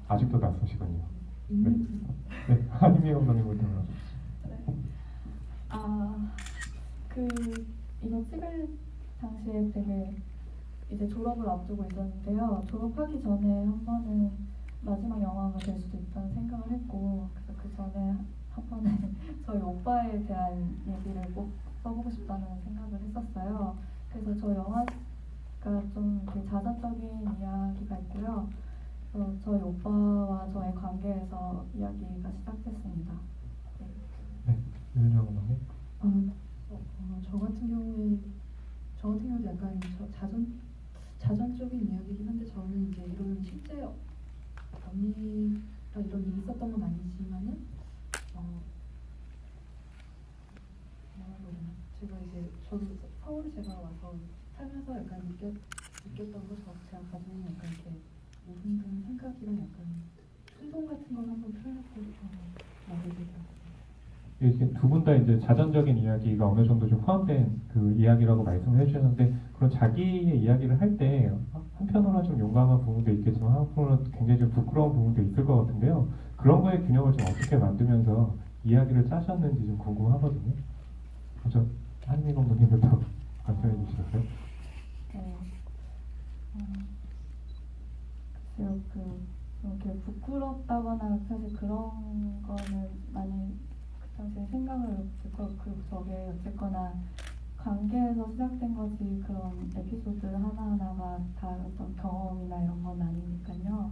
아직도 낯서시군요. 네. 네, 한희미 감독님부터. 네. 그 이거 찍을 당시에 되게 이제 졸업을 앞두고 있었는데요. 졸업하기 전에 한 번은 마지막 영화가 될 수도 있다는 생각을 했고, 그래서 그 전에 한 번에 저희 오빠에 대한 얘기를 꼭 써보고 싶다는 생각을 했었어요. 그래서 저 영화가 좀 되게 자전적인 이야기가 있고요. 그래서 저희 오빠와 저의 관계에서 이야기가 시작됐습니다. 네. 네, 유은정 감독님. 저 같은 경우도 약간 자전적인 이야기이긴 한데, 저는 이제 이런 실제 언니랑 이런 일이 있었던 건 아니지만은 뭐라고 해야 되나, 제가 이제 저도 서울에 제가 와서 살면서 약간 느꼈던 거, 제가 가지고 있는 약간 이렇게 모든 생각이랑 약간 충동 같은 걸 한번 표현해보고 싶어서 말을 드렸어요. 이렇게 두 분 다 이제 자전적인 이야기가 어느 정도 좀 포함된 그 이야기라고 말씀을 해주셨는데, 그런 자기의 이야기를 할 때 한편으로는 좀 용감한 부분도 있겠지만 한편으로는 굉장히 좀 부끄러운 부분도 있을 것 같은데요. 그런 거의 균형을 좀 어떻게 만들면서 이야기를 짜셨는지 좀 궁금하거든요. 먼저 한미 감독님부터 말씀해 주시겠어요? 네. 글쎄요, 이렇게 부끄럽다거나 사실 그런 거는 많이 그 당시에 생각을 못했고, 그리고 저게 어쨌거나 관계에서 시작된 거지 그런 에피소드 하나하나가 다 어떤 경험이나 이런 건 아니니까요.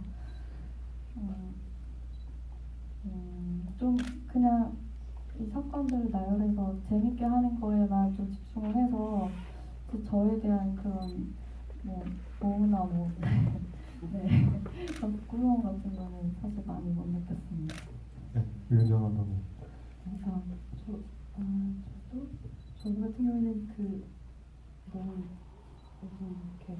좀 그냥 이 사건들을 나열해서 재밌게 하는 거에만 좀 집중을 해서 저에 대한 그런 오해나 네, 그런 부끄러움 같은 거는 사실 많이 못 느꼈습니다. 네, 유은정 감독님. 감사합니다. 저 같은 경우에는 너무 이렇게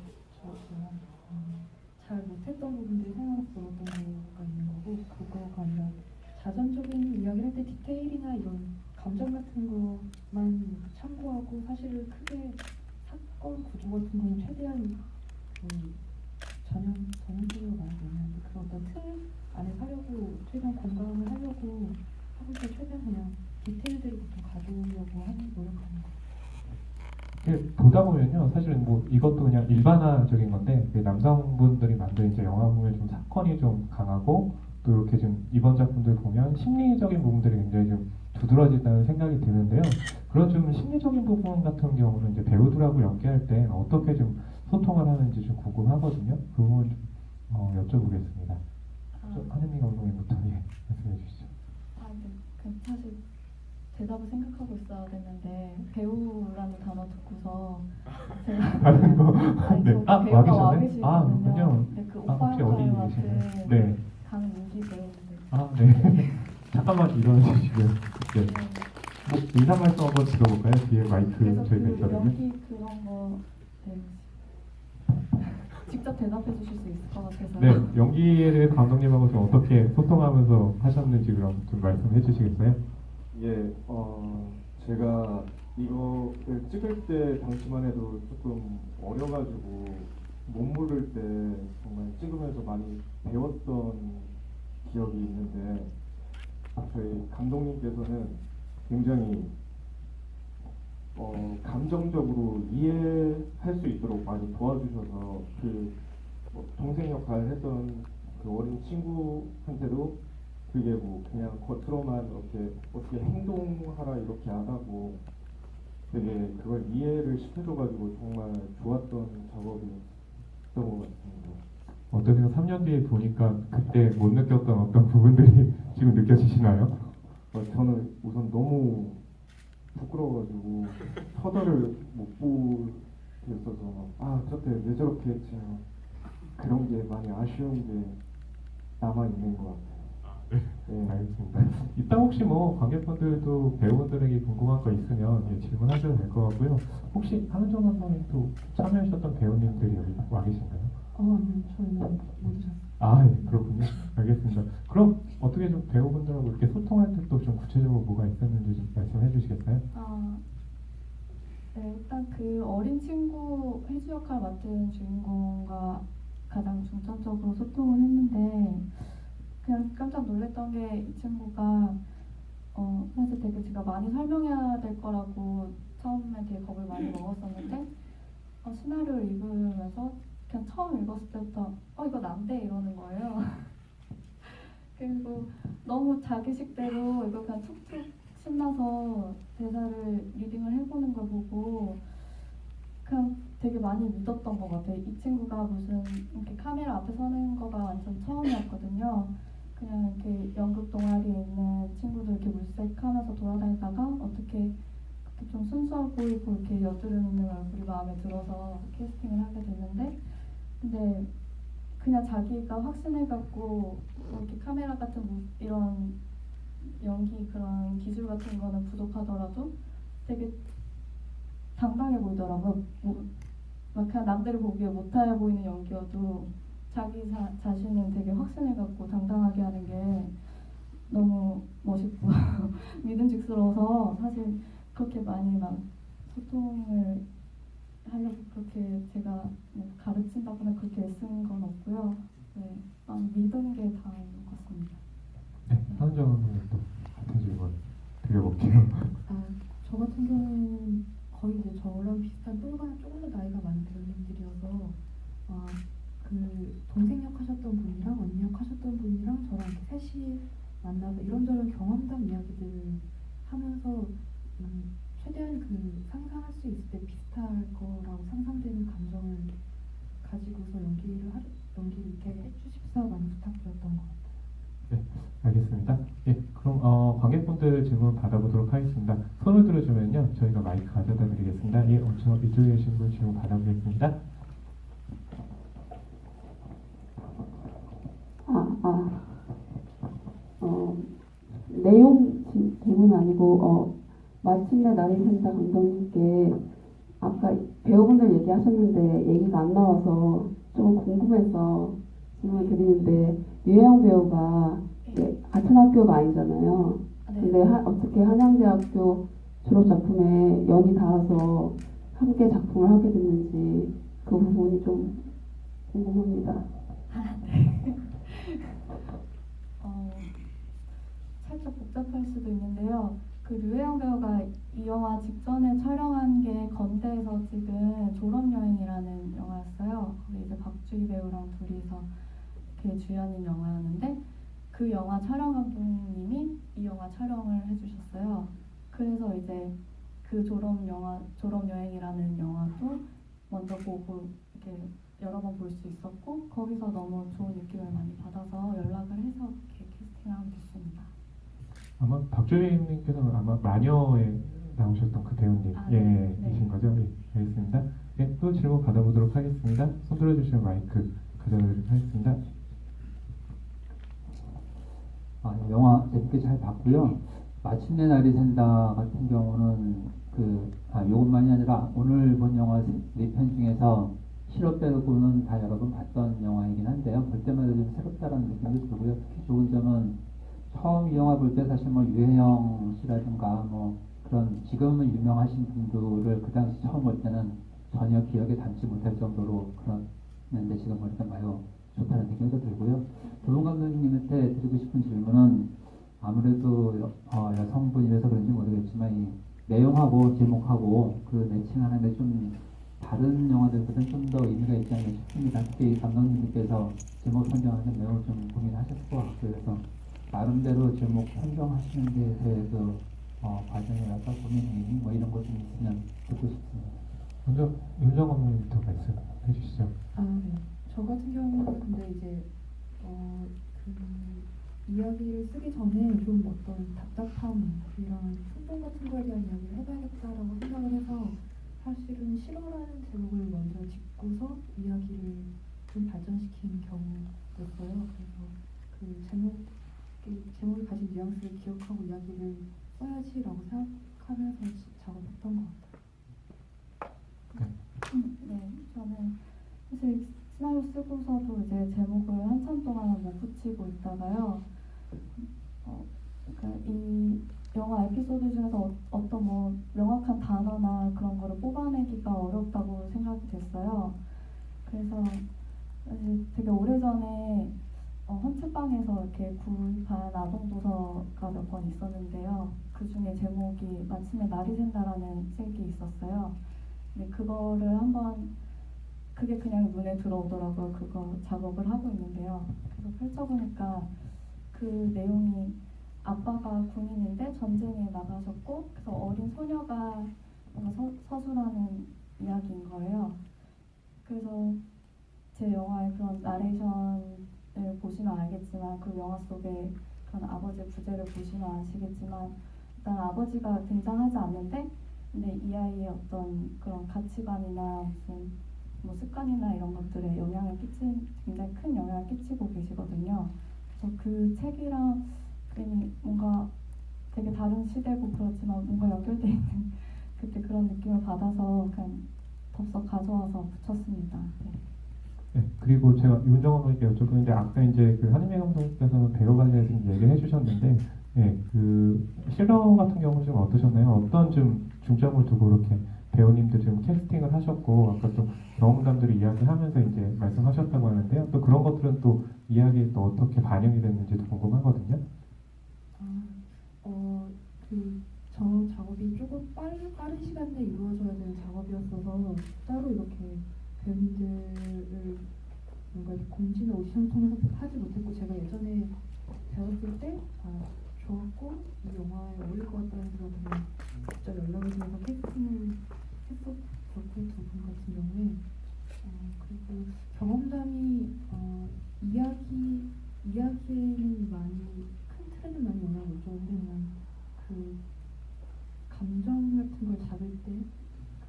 잘 못했던 부분들이 생각나서 들었던 거가 있는 거고, 그거가 아니라 자전적인 이야기를 할 때 디테일이나 이런 감정 같은 것만 참고하고, 사실을 크게 사건 구조 같은 거는 최대한 전형적으로 말하면 그 어떤 틀 안에 사려고 최대한 공감을 하려고 하고 있을 때, 최대한 그냥 디테일들을 보통 가져오려고 하는 노력하는 거. 보다 보면요, 사실은 뭐 이것도 그냥 일반화적인 건데, 남성분들이 만든 이제 영화 보면 좀 사건이 좀 강하고, 또 이렇게 좀 이번 작품들 보면 심리적인 부분들이 굉장히 좀 두드러진다는 생각이 드는데요. 그런 좀 심리적인 부분 같은 경우는 이제 배우들하고 연기할 때 어떻게 좀 소통을 하는지 좀 궁금하거든요. 그 부분 좀 여쭤보겠습니다. 한현미 감독님부터 말씀해 주시죠. 네. 사실 대답을 생각하고 있어야 됐는데 배우라는 단어 듣고서 제가 다른 거. 네. 배우가 와 계셨네? 계시거든요. 그렇군요. 네, 그 오빠 혹시 어디 역할을 계시나요? 맡은 네. 강민기 배우인데. 네. 잠깐만 일어나주시고요. 네. 뭐 인사 말씀 한번 들어볼까요? 뒤에 마이크 그래서 저희가 있거든요. 연기 그런 거 직접 대답해 주실 수 있을 것 같아서. 네, 연기에 대해 감독님하고 좀 어떻게 소통하면서 하셨는지 그럼 좀 말씀해 주시겠어요? 예, 제가 이거를 찍을 때 당시만 해도 조금 어려가지고 못 모를 때 정말 찍으면서 많이 배웠던 기억이 있는데, 저희 감독님께서는 굉장히 감정적으로 이해할 수 있도록 많이 도와주셔서, 동생 역할 했던 그 어린 친구한테도 그게 뭐 그냥 겉으로만 이렇게 어떻게 행동하라 이렇게 안 하고 되게 그걸 이해를 시켜줘가지고 정말 좋았던 작업이 있던 것 같습니다. 어떠세요? 3년 뒤에 보니까 그때 못 느꼈던 어떤 부분들이 지금 느껴지시나요? 저는 우선 너무 부끄러워가지고 터덜을 못 보겠어서 저때 왜 저렇게 했지, 그런 게 많이 아쉬운 게 남아 있는 것 같아요. 네, 알겠습니다. 이따 혹시 뭐 관객분들도 배우분들에게 궁금한 거 있으면 질문하셔도 될 것 같고요. 혹시 한은정 감독님도 참여하셨던 배우님들이 여기 와 계신가요? 아니요, 저희는 모두 잘. 예, 그렇군요. 알겠습니다. 그럼 어떻게 좀 배우분들하고 이렇게 소통할 때 또 좀 구체적으로 뭐가 있었는지 좀 말씀해 주시겠어요? 네, 일단 그 어린 친구 혜주 역할 맡은 주인공과 가장 중점적으로 소통을 했는데, 그냥 깜짝 놀랐던 게 이 친구가 사실 되게 제가 많이 설명해야 될 거라고 처음에 되게 겁을 많이 먹었었는데 시나리오를 읽으면서 그냥 처음 읽었을 때부터 이거 난데 이러는 거예요. 그리고 너무 자기식대로 이거 그냥 툭툭 신나서 대사를 리딩을 해보는 걸 보고 그냥 되게 많이 믿었던 것 같아요. 이 친구가 무슨 이렇게 카메라 앞에 서는 거가 완전 처음이었거든요. 그냥 이렇게 연극 동아리에 있는 친구들 이렇게 물색하면서 돌아다니다가 어떻게 그렇게 좀 순수해 보이고 이렇게 여드름 있는 얼굴이 마음에 들어서 캐스팅을 하게 됐는데, 근데 그냥 자기가 확신해갖고 이렇게 카메라 같은 이런 연기 그런 기술 같은 거는 부족하더라도 되게 당당해 보이더라고요. 막 그냥 남들이 보기에 못해 보이는 연기여도 자기 자신은 되게 확신해갖고 당당하게 하는 게 너무 멋있고 믿음직스러워서 사실 그렇게 많이 막 소통을 하려고 그렇게 제가 뭐 가르친다거나 그렇게 애쓴 건 없고요. 네, 믿은 게 다인 것 같습니다. 네, 한은정 감독님도 같은 질문 드려볼게요. 저 같은 경우에는 거의 이제 저랑 비슷한 또는 조금 더 나이가 많은 배우님들이어서 그 동생 역 하셨던 분이랑 언니 역 하셨던 분이랑 저랑 이렇게 셋이 만나서 이런저런 경험담 이야기들을 하면서 최대한 그 상상할 수 있을 때 비슷할 거라고 상상되는 감정을 가지고서 연기를 이렇게 해주십사 많이 부탁드렸던 것 같아요. 네, 알겠습니다. 예, 그럼 관객분들 질문 받아보도록 하겠습니다. 손을 들어주면요, 저희가 마이크 가져다 드리겠습니다. 예, 이쪽에 계신 분 질문 받아보겠습니다. 내용 질문 아니고 마침내 나를 산다 감독님께 아까 배우분들 얘기하셨는데 얘기가 안 나와서 좀 궁금해서 질문 드리는데 유혜영 배우가 같은 학교가 아니잖아요. 근데 어떻게 한양대학교 졸업 작품에 연이 닿아서 함께 작품을 하게 됐는지 그 부분이 좀 궁금합니다. 살짝 복잡할 수도 있는데요. 그 류혜영 배우가 이 영화 직전에 촬영한 게 건대에서 찍은 졸업여행이라는 영화였어요. 거기 이제 박주희 배우랑 둘이서 이렇게 주연인 영화였는데 그 영화 촬영 감독님이 이 영화 촬영을 해주셨어요. 그래서 이제 그 졸업여행이라는 영화도 먼저 보고 이렇게 여러 번 볼 수 있었고 거기서 너무 좋은 느낌을 많이 받아서 연락을 해서 이렇게 캐스팅을 하게 됐습니다. 아마 박주희님께서는 아마 마녀에 나오셨던 그 배우님 네. 이신 거죠? 예, 알겠습니다. 예, 또 질문 받아보도록 하겠습니다. 손 들어주시면 마이크 가져드리도록 하겠습니다. 영화 재밌게 잘 봤고요. 마침내 날이 샌다 같은 경우는 요것만이 아니라 오늘 본 영화 4편 중에서 실업 빼고는 다 여러 번 봤던 영화이긴 한데요. 볼 때마다 좀 새롭다라는 느낌이 들고요. 특히 좋은 점은 처음 이 영화 볼 때 사실 유혜영 씨라든가 그런 지금은 유명하신 분들을 그 당시 처음 볼 때는 전혀 기억에 담지 못할 정도로 그런데 지금 보니까 매우 좋다는 느낌도 들고요. 도훈 감독님한테 드리고 싶은 질문은 아무래도 여성분이라서 그런지 모르겠지만 이 내용하고 제목하고 그 매칭하는데 좀 다른 영화들보다는 좀 더 의미가 있지 않나 싶습니다. 특히 이 감독님께서 제목 선정하는 매우 좀 고민하셨을 것 같고요. 그래서 나름대로 제목 선정하시는 데 대해서 과정이라서 고민이 이런 것 좀 있으면 듣고 싶습니다. 먼저 윤정 감독님부터 말씀해 주시죠. 네. 저 같은 경우는 근데 이제 이야기를 쓰기 전에 좀 어떤 답답함 이런 충동 같은 거에 대한 이야기를 해봐야겠다라고 생각을 해서 사실은 실화라는 제목을 먼저 짓고서 이야기를 좀 발전시킨 경우였어요. 그래서 그 제목이 가진 뉘앙스를 기억하고 이야기를 써야지라고 생각하면서 작업했던 것 같아요. 네, 저는 사실 시나리오 쓰고서도 이제 제목을 한참 동안 못 붙이고 있다가요. 이 영화 에피소드 중에서 어떤 명확한 단어나 그런 거를 뽑아내기가 어렵다고 생각이 됐어요. 그래서 사실 되게 오래전에 헌책방에서 이렇게 구입한 아동도서가 몇 권 있었는데요. 그 중에 제목이 마침내 날이 샌다라는 책이 있었어요. 근데 그거를 한번 그게 그냥 눈에 들어오더라고요. 그거 작업을 하고 있는데요. 그래서 펼쳐보니까 그 내용이 아빠가 군인인데 전쟁에 나가셨고 그래서 어린 소녀가 뭔가 서술하는 이야기인 거예요. 그래서 제 영화의 그런 나레이션을 보시면 알겠지만 그 영화 속에 그런 아버지의 부재를 보시면 아시겠지만 일단 아버지가 등장하지 않는데 근데 이 아이의 어떤 그런 가치관이나 무슨 뭐 습관이나 이런 것들에 굉장히 큰 영향을 끼치고 계시거든요. 그래서 그 책이랑 괜히 뭔가 되게 다른 시대고 그렇지만 뭔가 연결돼 있는 그때 그런 느낌을 받아서 그냥 덥석 가져와서 붙였습니다. 네. 네, 그리고 제가 윤정원 선생님께 여쭤보는데 아까 이제 그 한임희 감독님께서 배우 관련해서 얘기를 해주셨는데, 예, 그 실러 같은 경우는 좀 어떠셨나요? 어떤 좀 중점을 두고 이렇게 배우님들 좀 캐스팅을 하셨고 아까 또 경험담들을 이야기하면서 이제 말씀하셨다고 하는데요. 또 그런 것들은 또 이야기에 또 어떻게 반영이 됐는지도 궁금하거든요. 저 작업이 조금 빠른 시간 내에 이루어져야 되는 작업이었어서 따로 이렇게 배우님들을 뭔가 이렇게 공지나 오디션을 통해서 하지 못했고 제가 예전에 배웠을 때 좋았고 이 영화에 어울릴 것 같다는 생각으로 직접 연락을 드려서 캐스팅을 했었고 두 분 같은 경우에 그리고 경험담이 이야기에는 많이 큰 틀에는 많이 영향을 못 줬는데 그냥 그 감정 같은 걸 잡을 때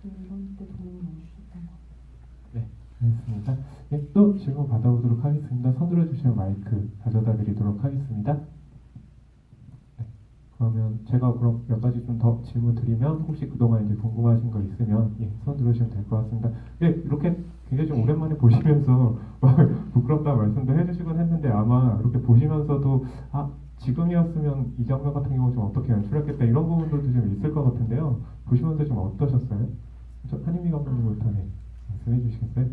그런 때 도움을 많이 주셨던 것 같아요. 네, 알겠습니다. 예, 또 질문 받아보도록 하겠습니다. 손 들어주시면 마이크 가져다 드리도록 하겠습니다. 네, 그러면 제가 그럼 몇 가지 좀 더 질문 드리면 혹시 그동안 이제 궁금하신 거 있으면 예, 손 들어주시면 될 것 같습니다. 예, 이렇게 굉장히 좀 오랜만에 보시면서 부끄럽다 말씀도 해주시곤 했는데 아마 이렇게 보시면서도 지금이었으면 이 장면 같은 경우 좀 어떻게 연출했겠다 이런 부분들도 좀 있을 것 같은데요. 보시면서 좀 어떠셨어요? 한임희 감독님부터 네, 말씀해 주시겠어요?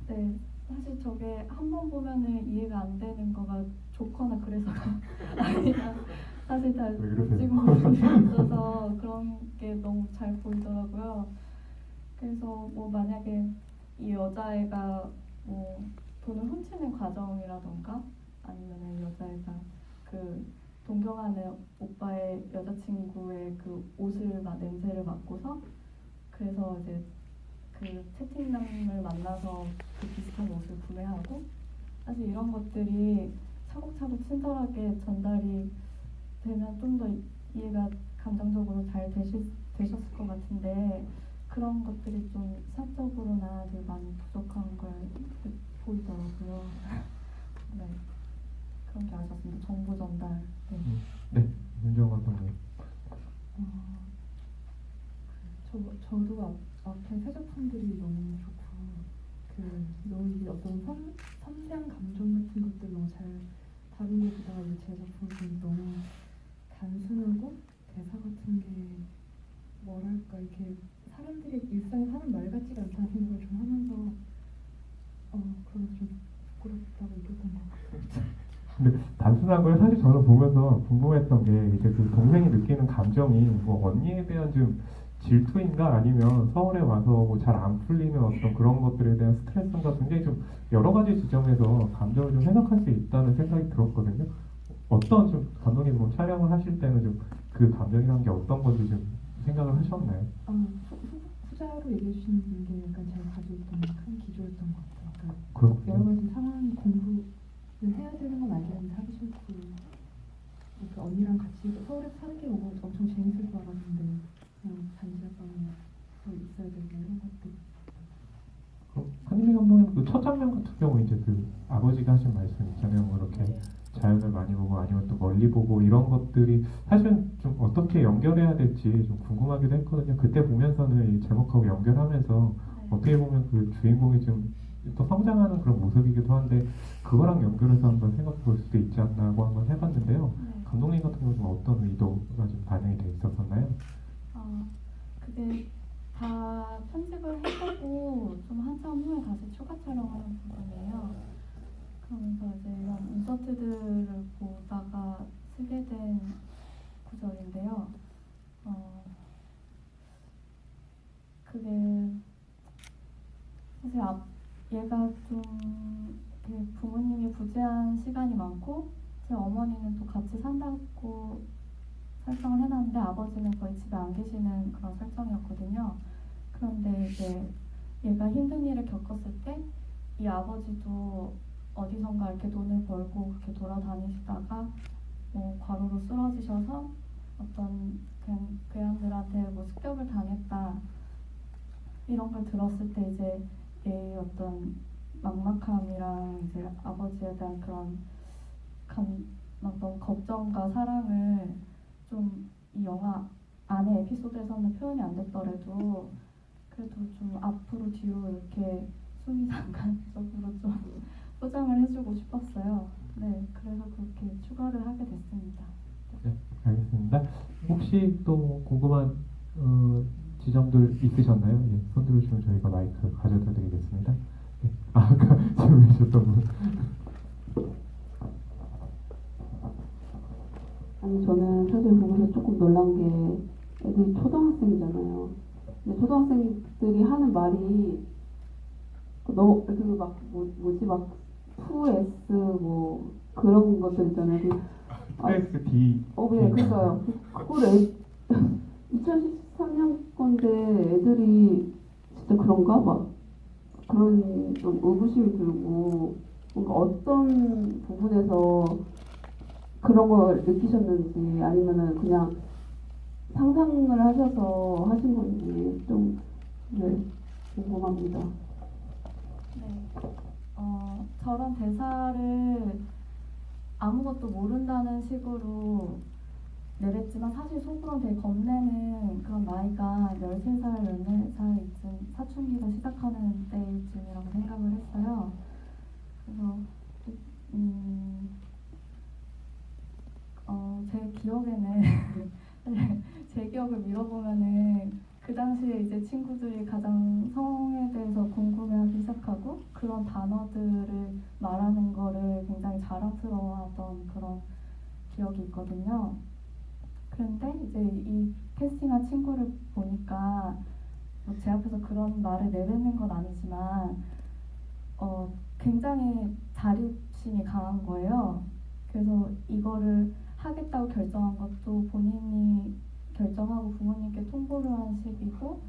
네, 사실 저게 한 번 보면은 이해가 안 되는 거가 좋거나 그래서가 아니라 사실 잘 왜 못 그러세요? 찍은 부분이 있어서 그런 게 너무 잘 보이더라고요. 그래서 뭐 만약에 이 여자애가 뭐 돈을 훔치는 과정이라던가 아니면은 여자애가 그 동경하는 오빠의 여자친구의 그 옷을 냄새를 맡고서 그래서 이제 그 채팅남을 만나서 그 비슷한 옷을 구매하고 사실 이런 것들이 차곡차곡 친절하게 전달이 되면 좀 더 이해가 감정적으로 잘 되셨을 것 같은데 그런 것들이 좀 사적으로나 되게 많이 부족한 걸 보이더라고요. 네, 그런 게 아쉬웠습니다. 정보 전달. 네. 네, 윤정원 감독님. 저도 앞에 세 작품들이 너무 좋고 너무 이게 어떤 섬세한 감정 같은 것들 너무 잘 다룬 것보다가 제 작품은 너무 단순하고 대사 같은 게 뭐랄까 이렇게 사람들이 일상에 사는 말 같지가 않다는 생각을 좀 하면서 그래서 좀 부끄럽다고 느꼈던 것 같아요. 근데 단순한 걸 사실 저는 보면서 궁금했던 게 이제 그 동생이 느끼는 감정이 뭐 언니에 대한 좀 질투인가 아니면 서울에 와서 뭐 잘 안 풀리는 어떤 그런 것들에 대한 스트레스인가 굉장히 좀 여러 가지 지점에서 감정을 좀 해석할 수 있다는 생각이 들었거든요. 어떤 좀 감독님 뭐 촬영을 하실 때는 좀 그 감정이라는 게 어떤 건지 좀 생각을 하셨나요? 후자로 얘기해 주시는 게 약간 제가 가지고 있던 큰 기조였던 것 같아요. 그러니까 그렇군요. 여러 가지 상황 공부를 해야 되는 건 알겠는데 하기 싫고 그 언니랑 같이 서울에서 사는 게 너무 엄청 재밌을 줄 알았는데 그냥 단지하방에 있어야 되고 이런 것들. 그럼 한임희 감독님 그 첫 장면 같은 경우 이제 그 아버지가 하신 말씀 있잖아요. 뭐 이렇게 자연을 많이 보고 아니면 또 멀리 보고 이런 것들이 사실은 좀 어떻게 연결해야 될지 좀 궁금하기도 했거든요. 그때 보면서는 이 제목하고 연결하면서 어떻게 보면 그 주인공이 좀 또 성장하는 그런 모습이기도 한데 그거랑 연결해서 한번 생각해 볼 수도 있지 않나고 한번 해봤는데요. 네. 감독님 같은 경우는 어떤 의도가 좀 반영이 돼 있었었나요? 그게 다 편집을 해보고 좀 한참 후에 다시 추가 촬영하는 부분이에요. 그러면서 이제 이런 콘서트들을 보다가 쓰게 된 구절인데요. 그게 사실 얘가 좀 이렇게 부모님이 부재한 시간이 많고 제 어머니는 또 같이 산다고 설정을 해놨는데 아버지는 거의 집에 안 계시는 그런 설정이었거든요. 그런데 이제 얘가 힘든 일을 겪었을 때 이 아버지도 어디선가 이렇게 돈을 벌고 그렇게 돌아다니시다가 뭐 과로로 쓰러지셔서 어떤 괴한들한테 뭐 습격을 당했다 이런 걸 들었을 때 이제 얘의 어떤 막막함이랑 이제 아버지에 대한 그런 어떤 걱정과 사랑을 좀 이 영화 안에 에피소드에서는 표현이 안 됐더라도 그래도 좀 앞으로 뒤로 이렇게 수미상관적으로 좀 포장을 해주고 싶었어요. 네, 그래서 그렇게 추가를 하게 됐습니다. 네, 알겠습니다. 혹시 또 궁금한 지점들 있으셨나요? 예, 손 들어주시면 저희가 마이크 가져다 드리겠습니다. 네, 아까 질문해 주셨던 분. 아니 저는 사실 보면서 조금 놀란 게 애들이 초등학생이잖아요. 근데 초등학생들이 하는 말이 너무 그막 뭐지 막 푸에스 뭐 그런 것들 있잖아요. PSD. 네, 그러니까요. 그걸 2013년 건데 애들이 진짜 그런가 막 그런 좀 의구심이 들고 뭔가 어떤 부분에서 그런 걸 느끼셨는지 아니면은 그냥 상상을 하셔서 하신 건지 좀 네, 궁금합니다. 네, 저런 대사를 아무것도 모른다는 식으로 내뱉지만 사실 속으로는 되게 겁내는 그런 나이가 13살, 14살쯤 사춘기가 시작하는 때쯤이라고 생각을 했어요. 그래서 제 기억에는 제 기억을 밀어보면은 그 당시에 이제 친구들이 가장 성에 대해서 궁금해하기 시작하고 그런 단어들을 말하는 거를 굉장히 자랑스러워하던 그런 기억이 있거든요. 그런데 이제 이 캐스팅한 친구를 보니까 뭐제 앞에서 그런 말을 내뱉는 건 아니지만 굉장히 자립심이 강한 거예요. 그래서 이거를 하겠다고 결정한 것도 본인이 결정하고 부모님께 통보를 한 식이고,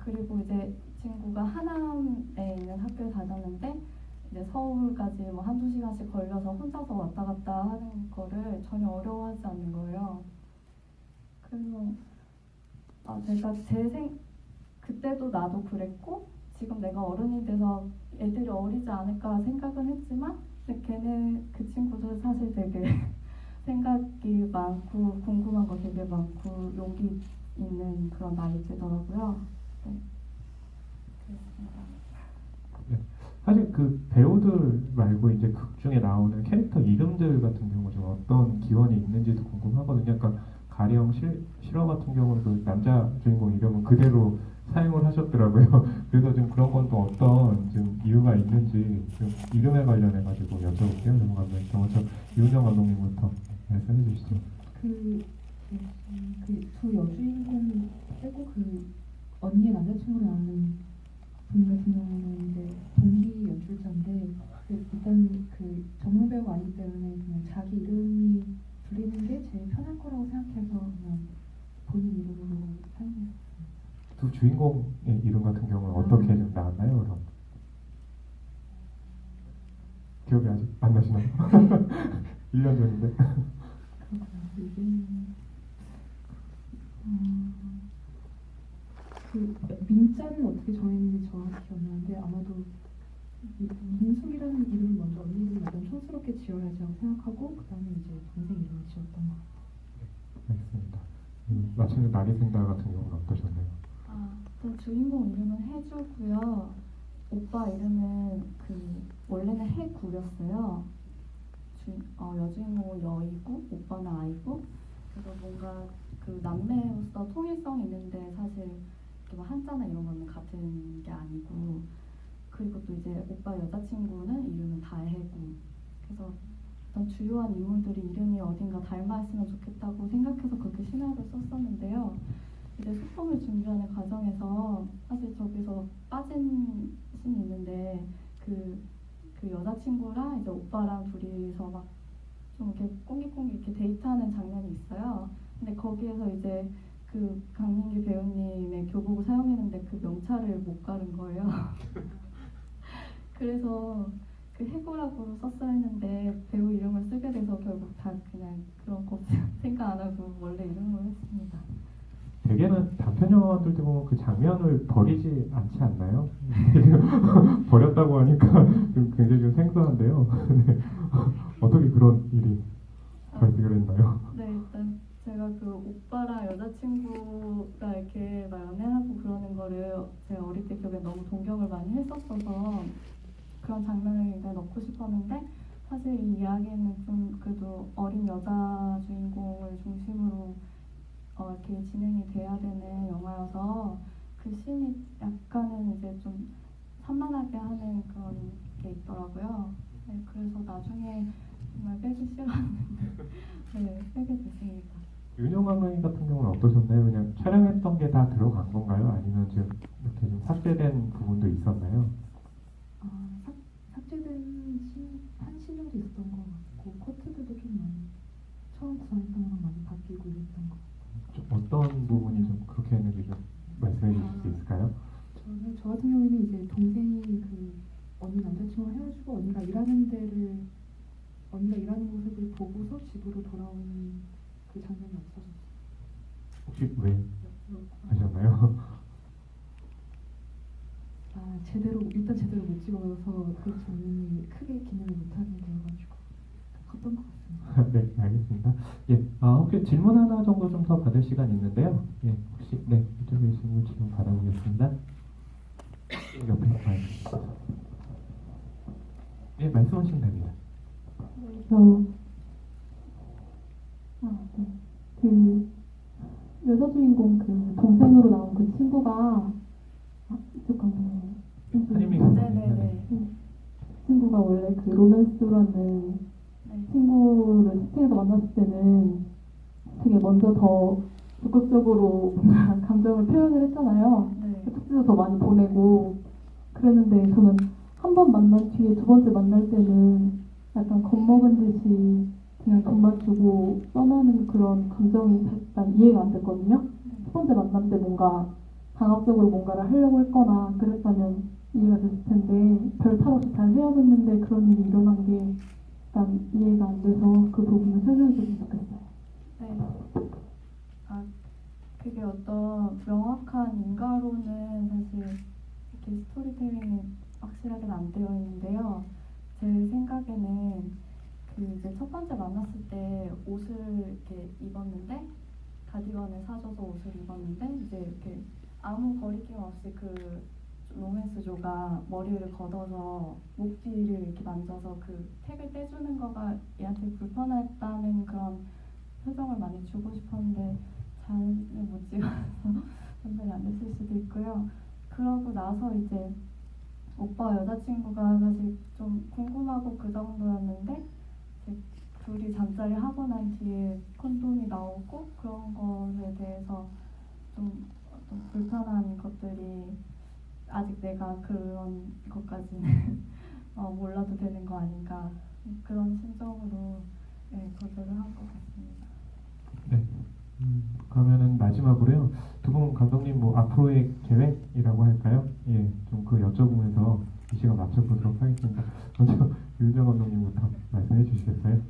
그리고 이제 친구가 하남에 있는 학교에 다녔는데 이제 서울까지 뭐 한두 시간씩 걸려서 혼자서 왔다 갔다 하는 거를 전혀 어려워하지 않는 거예요. 그래서 제가 그때도 나도 그랬고 지금 내가 어른이 돼서 애들이 어리지 않을까 생각은 했지만 근데 그 친구도 사실 되게 생각이 많고 궁금한 거 되게 많고 용기 있는 그런 나이대더라고요. 네, 그렇습니다. 네. 사실 그 배우들 말고 이제 극 중에 나오는 캐릭터 이름들 같은 경우 좀 어떤 기원이 있는지도 궁금하거든요. 그러니까 가령 실화 같은 경우는 그 남자 주인공 이름은 그대로 사용을 하셨더라고요. 그래서 좀 그런 건 또 어떤 좀 이유가 있는지 좀 이름에 관련해 가지고 여쭤볼게요. 먼저 이훈정 감독님부터 말씀해 주시죠. 그 두 여주인공 빼고 그 언니의 남자친구로 나오는 분 같은 경우는 이제 동기 연출자인데 일단 그 전문 배우가 아니기 때문에 그냥 자기 이름이 불리는 게 제일 편할 거라고 생각해서 그냥 본인 이름으로 사용했어요. 두 주인공의 이름 같은 경우는 어떻게 좀 나왔나요, 그럼? 기억이 아직 안 나시나요? 1년 전인데. 그렇구나. 이게 그 민자는 어떻게 정했는지 정확히 기억나는데 아마도 민숙이라는 이름을 먼저 언니 이름을 약간 촌스럽게 지어야지 하고 생각하고 그 다음에 이제 동생 이름을 지었던 것 같아요. 알겠습니다. 마침내 나리생다 같은 경우는 어떠셨나요? 그 주인공 이름은 해주고요. 오빠 이름은 원래는 해구였어요. 여주인공은 여이고 오빠는 아이고. 그래서 뭔가 그 남매로서 통일성이 있는데 사실 뭐 한자나 이런 거는 같은 게 아니고. 그리고 또 이제 오빠 여자친구는 이름은 다혜고. 그래서 그런 주요한 인물들이 이름이 어딘가 닮아 있으면 좋겠다고 생각해서 그렇게 시나리오를 썼었는데요. 이제 소품을 준비하는 과정에서 사실 저기서 빠진 씬이 있는데 그 여자친구랑 이제 오빠랑 둘이서 막 좀 이렇게 꽁기꽁기 이렇게 데이트하는 장면이 있어요. 근데 거기에서 이제 그 강민기 배우님의 교복을 사용했는데 그 명찰을 못 가른 거예요. 그래서 그 해고라고 썼어야 했는데 배우 이름을 쓰게 돼서 결국 다 그냥 그런 거 생각 안 하고 원래 이름으로 했습니다. 대개는 단편 영화들도 보면 그 장면을 버리지 않지 않나요? 버렸다고 하니까 좀 굉장히 좀 생소한데요. 네. 어떻게 그런 일이 발생을 했나요? 네, 일단 제가 그 오빠랑 여자친구가 이렇게 막 연애하고 그러는 거를 제가 어릴 때 기억에 너무 동경을 많이 했었어서 그런 장면을 굉장히 넣고 싶었는데 사실 이 이야기는 좀 그래도 어린 여자 주인공을 중심으로 이렇게 진행이 돼야 되는 영화여서 그 씬이 약간은 이제 좀 산만하게 하는 그런 게 있더라고요. 네, 그래서 나중에 정말 빼기 싫었는데 네, 빼게 됐습니다. 윤영 감독님 같은 경우는 어떠셨나요? 그냥 촬영했던 게 다 들어간 건가요? 아니면 좀 이렇게 좀 삭제된 부분도 있었나요? 삭제된 한 신용도 있었던 것 같고 커트들도 좀 많이 처음 구상했던 거랑 많이 바뀌고 이랬던 것 같아요. 좀 어떤 부분이 좀 그렇게 했는지 좀 말씀해 주실 수 있을까요? 저 같은 경우에는 이제 동생이 그 언니 남자친구랑 헤어지고 언니가 일하는 모습을 보고서 집으로 돌아오는 그 장면이 없어졌어요. 혹시 왜 하셨나요? 일단 제대로 못 찍어서 그 장면이 크게 기능을 못하게 되어가지고 컸던 것 같습니다. 네, 알겠습니다. 예, 혹시 질문 하나 정도 좀 더 받을 시간 있는데요. 예, 혹시 네 이쪽에 질문 받아보겠습니다. 옆에 마이크 있습니다. 예, 말씀하시면 됩니다. 그 여자 주인공 그 동생으로 나온 그 친구가 이쪽 감독님 한임이 네네네. 친구가 원래 그 로맨스라는 네. 친구를 채팅에서 만났을 때는 되게 먼저 더 적극적으로 뭔가 감정을 표현을 했잖아요. 네. 쪽지도 더 많이 보내고 그랬는데 저는 한 번 만난 뒤에 두 번째 만날 때는 약간 겁먹은 듯이 그냥 돈만 주고 떠나는 그런 감정이 일단 이해가 안 됐거든요. 첫 번째 만남 때 뭔가 강압적으로 뭔가를 하려고 했거나 그랬다면 이해가 됐을 텐데 별 탈 없이 잘 헤어졌는데 그런 일이 일어난 게 일단 이해가 안 돼서 그 부분을 설명해 주셨으면 좋겠어요. 네. 그게 어떤 명확한 인가로는 사실 이렇게 스토리텔링이 확실하게는 안 되어 있는데요. 제 생각에는 그 이제 첫 번째 만났을 때 옷을 이렇게 입었는데 가디건을 사줘서 옷을 입었는데 이제 이렇게 아무 거리낌 없이 그 로맨스조가 머리를 걷어서 목 뒤를 이렇게 만져서 그 택을 떼주는 거가 얘한테 불편했다는 그런 표정을 많이 주고 싶었는데 잘은 못 찍어서 전달이 안 됐을 수도 있고요. 그러고 나서 이제 오빠 여자친구가 사실 좀 궁금하고 그 정도였는데 이제 둘이 잠자리 하고 난 뒤에 콘돔이 나오고 그런 것에 대해서 좀 어떤 불편한 것들이 아직 내가 그런 것까지는 몰라도 되는 거 아닌가 그런 심정으로 네, 거절을 한 것 같습니다. 네. 그러면은 마지막으로요. 두 분 감독님 뭐 앞으로의 계획이라고 할까요? 예, 좀 그 여쭤보면서 이 시간 맞춰보도록 하겠습니다. 먼저 윤정 감독님부터 말씀해 주시겠어요?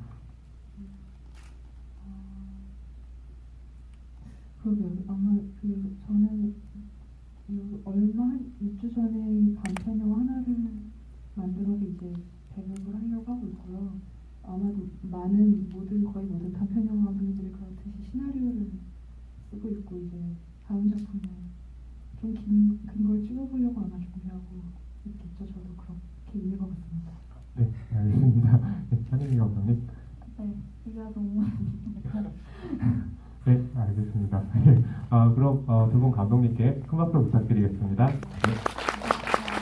그러게요. 아마 저는 얼마 한 6주 전에 단편 영화 하나를 만들어서 이제 배급을 하려고 하고 있고요. 아마도 거의 모든 단편 영화 감독님들이 그렇듯이 시나리오를 쓰고 있고 이제 다음 작품에 좀 긴 걸 찍어보려고 아마 준비하고 있겠죠. 저도 그렇게 있는 것 같습니다. 네, 알겠습니다. 네, 한임이 감독님. 네, 이가 너무 네, 알겠습니다. 그럼 두 분 감독님께 큰 박수 부탁드리겠습니다. 네.